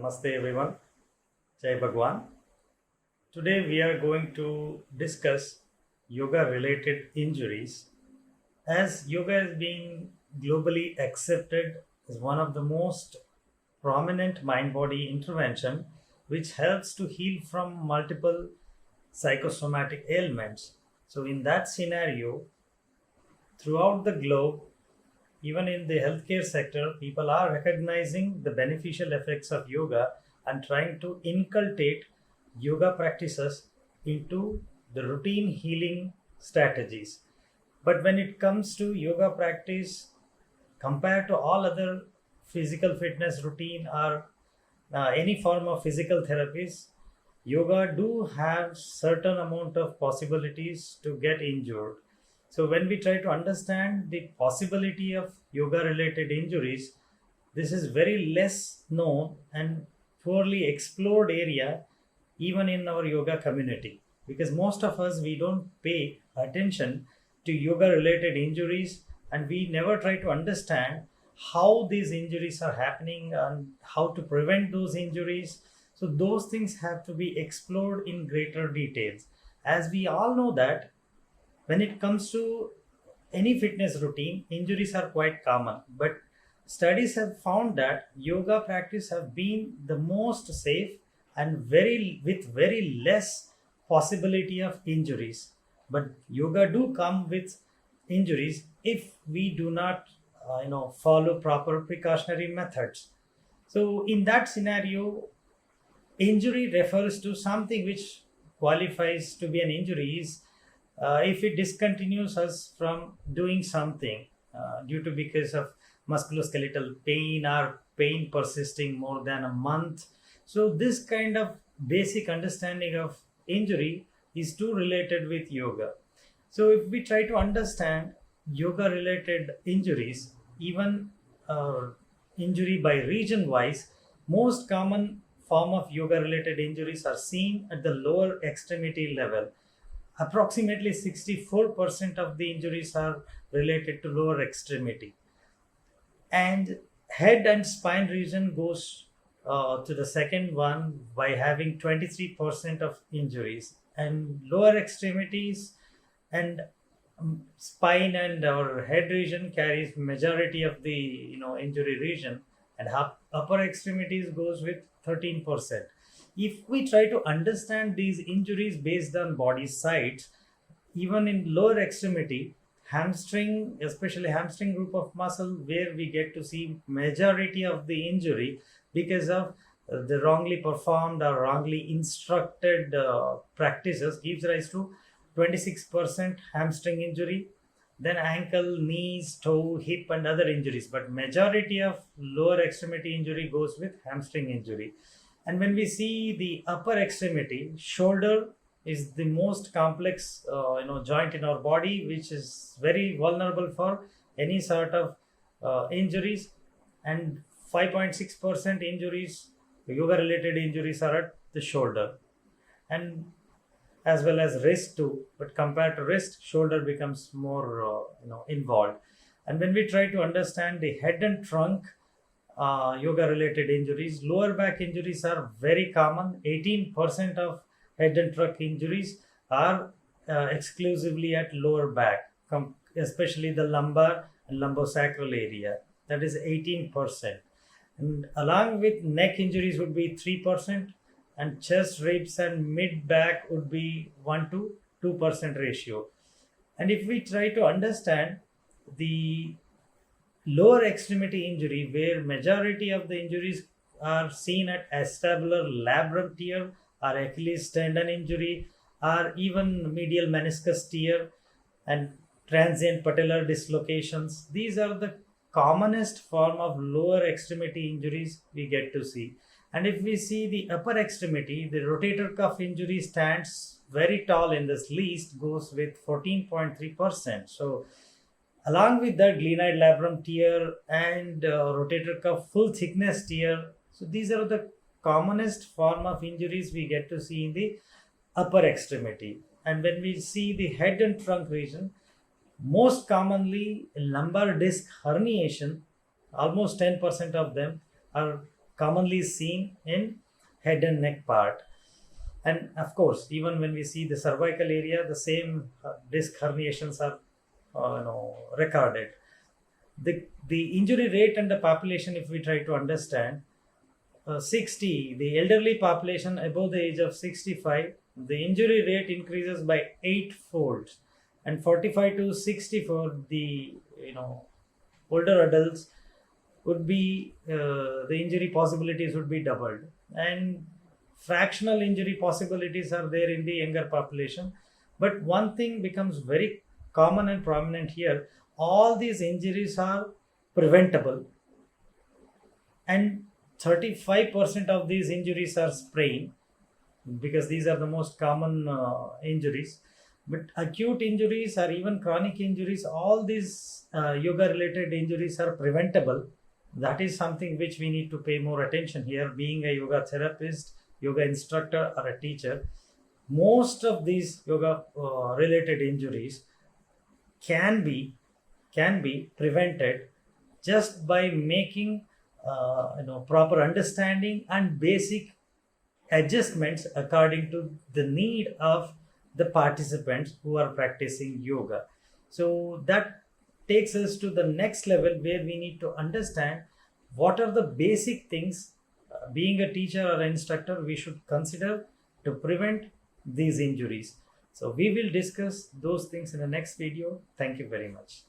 Namaste everyone. Jai Bhagwan. Today we are going to discuss yoga related injuries, as yoga is being globally accepted as one of the most prominent mind body intervention which helps to heal from multiple psychosomatic ailments. So in that scenario, throughout the globe, even in the healthcare sector, people are recognizing the beneficial effects of yoga and trying to inculcate yoga practices into the routine healing strategies. But when it comes to yoga practice, compared to all other physical fitness routine or any form of physical therapies, yoga do have certain amount of possibilities to get injured. So when we try to understand the possibility of yoga related injuries, this is very less known and poorly explored area even in our yoga community, because most of us, we don't pay attention to yoga related injuries, and we never try to understand how these injuries are happening and how to prevent those injuries. So those things have to be explored in greater details, as we all know that when it comes to any fitness routine, injuries are quite common, but studies have found that yoga practice have been the most safe and with very less possibility of injuries. But yoga do come with injuries if we do not follow proper precautionary methods. So in that scenario, injury refers to something which qualifies to be an injury is if it discontinues us from doing something due to because of musculoskeletal pain or pain persisting more than a month. So this kind of basic understanding of injury is too related with yoga. So if we try to understand yoga related injuries, even injury by region wise, most common form of yoga related injuries are seen at the lower extremity level. Approximately 64% of the injuries are related to lower extremity, and head and spine region goes to the second one by having 23% of injuries, and lower extremities and spine and our head region carries majority of the injury region, and upper extremities goes with 13%. If we try to understand these injuries based on body sites, even in lower extremity, hamstring, especially hamstring group of muscle, where we get to see majority of the injury because of the wrongly performed or wrongly instructed practices, gives rise to 26% hamstring injury. Then ankle, knees, toe, hip and other injuries, but majority of lower extremity injury goes with hamstring injury. And when we see the upper extremity, shoulder is the most complex joint in our body, which is very vulnerable for any sort of injuries, and 5.6% injuries, yoga related injuries, are at the shoulder, and as well as wrist too, but compared to wrist, shoulder becomes more involved. And when we try to understand the head and trunk yoga related injuries, lower back injuries are very common. 18% of head and trunk injuries are exclusively at lower back, especially the lumbar and lumbosacral area, that is 18%. And along with neck injuries would be 3%, and chest, ribs and mid back would be 1 to 2% ratio. And if we try to understand the lower extremity injury, where majority of the injuries are seen at acetabular labrum tear or Achilles tendon injury, or even medial meniscus tear and transient patellar dislocations. These are the commonest form of lower extremity injuries we get to see. And if we see the upper extremity, the rotator cuff injury stands very tall in this list, goes with 14.3%. So along with that, glenoid labrum tear and rotator cuff full thickness tear. So these are the commonest form of injuries we get to see in the upper extremity. And when we see the head and trunk region, most commonly lumbar disc herniation, almost 10% of them are commonly seen in head and neck part. And of course, even when we see the cervical area, the same disc herniations are recorded. The injury rate and the population, if we try to understand, 60, the elderly population above the age of 65, the injury rate increases by 8-fold, and 45 to 64, the older adults would be the injury possibilities would be doubled, and fractional injury possibilities are there in the younger population. But one thing becomes very common and prominent here: all these injuries are preventable, and 35% of these injuries are sprain, because these are the most common injuries. But acute injuries or even chronic injuries, all these yoga related injuries are preventable. That is something which we need to pay more attention here. Being a yoga therapist, yoga instructor, or a teacher, most of these yoga related injuries can be prevented just by making proper understanding and basic adjustments according to the need of the participants who are practicing yoga. So that takes us to the next level, where we need to understand what are the basic things being a teacher or instructor we should consider to prevent these injuries. So we will discuss those things in the next video. Thank you very much.